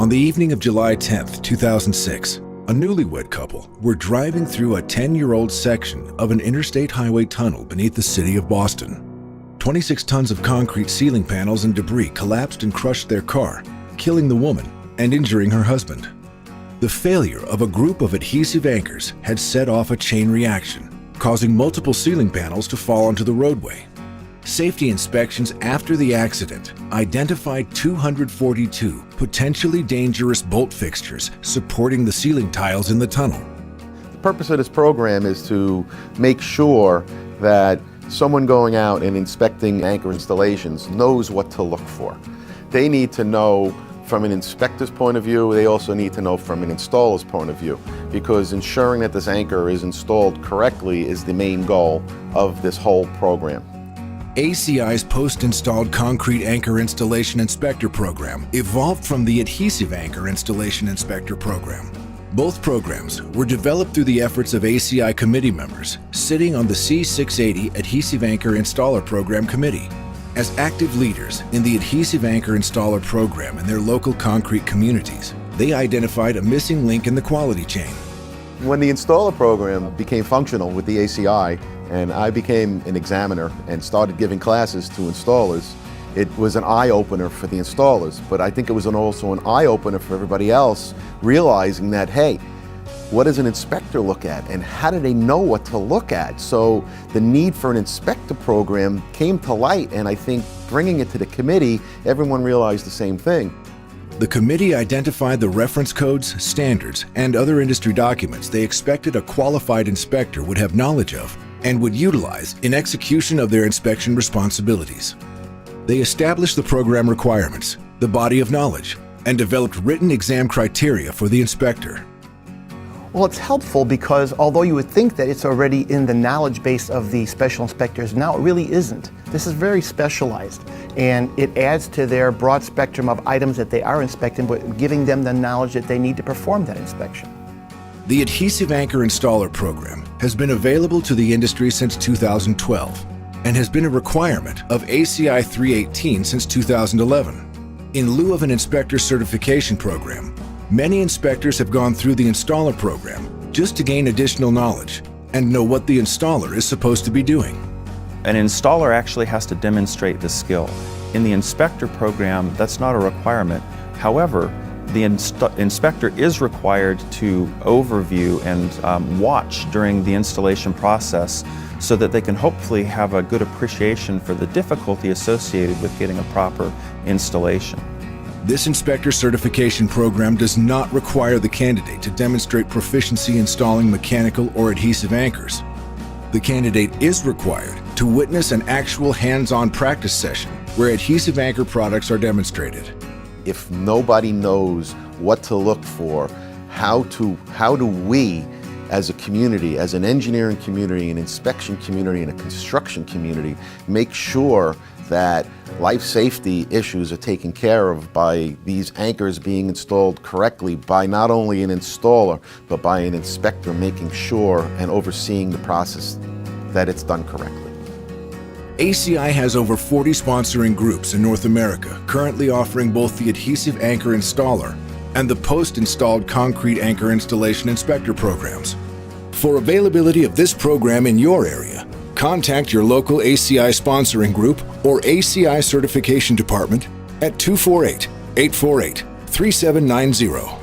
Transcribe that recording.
On the evening of July 10th, 2006, a newlywed couple were driving through a 10-year-old section of an interstate highway tunnel beneath the city of Boston. 26 tons of concrete ceiling panels and debris collapsed and crushed their car, killing the woman and injuring her husband. The failure of a group of adhesive anchors had set off a chain reaction, causing multiple ceiling panels to fall onto the roadway. Safety inspections after the accident identified 242 potentially dangerous bolt fixtures supporting the ceiling tiles in the tunnel. The purpose of this program is to make sure that someone going out and inspecting anchor installations knows what to look for. They need to know from an inspector's point of view, they also need to know from an installer's point of view, because ensuring that this anchor is installed correctly is the main goal of this whole program. ACI's Post-Installed Concrete Anchor Installation Inspector Program evolved from the Adhesive Anchor Installation Inspector Program. Both programs were developed through the efforts of ACI committee members sitting on the C680 Adhesive Anchor Installer Program Committee. As active leaders in the Adhesive Anchor Installer Program in their local concrete communities, they identified a missing link in the quality chain. When the installer program became functional with the ACI, and I became an examiner and started giving classes to installers, it was an eye-opener for the installers, but I think it was also an eye-opener for everybody else, realizing that, hey, what does an inspector look at, and how do they know what to look at? So the need for an inspector program came to light, and I think bringing it to the committee, everyone realized the same thing. The committee identified the reference codes, standards, and other industry documents they expected a qualified inspector would have knowledge of and would utilize in execution of their inspection responsibilities. They established the program requirements, the body of knowledge, and developed written exam criteria for the inspector. Well, it's helpful because although you would think that it's already in the knowledge base of the special inspectors, now it really isn't. This is very specialized, and it adds to their broad spectrum of items that they are inspecting, but giving them the knowledge that they need to perform that inspection. The Adhesive Anchor Installer Program has been available to the industry since 2012 and has been a requirement of ACI 318 since 2011. In lieu of an inspector certification program, many inspectors have gone through the installer program just to gain additional knowledge and know what the installer is supposed to be doing. An installer actually has to demonstrate the skill. In the inspector program, that's not a requirement. However, the inspector is required to overview and watch during the installation process so that they can hopefully have a good appreciation for the difficulty associated with getting a proper installation. This inspector certification program does not require the candidate to demonstrate proficiency installing mechanical or adhesive anchors. The candidate is required to witness an actual hands-on practice session where adhesive anchor products are demonstrated. If nobody knows what to look for, how do we as a community, as an engineering community, an inspection community, and a construction community, make sure that life safety issues are taken care of by these anchors being installed correctly by not only an installer, but by an inspector making sure and overseeing the process that it's done correctly. ACI has over 40 sponsoring groups in North America currently offering both the Adhesive Anchor Installer and the Post-Installed Concrete Anchor Installation Inspector programs. For availability of this program in your area, contact your local ACI sponsoring group or ACI certification department at 248-848-3790.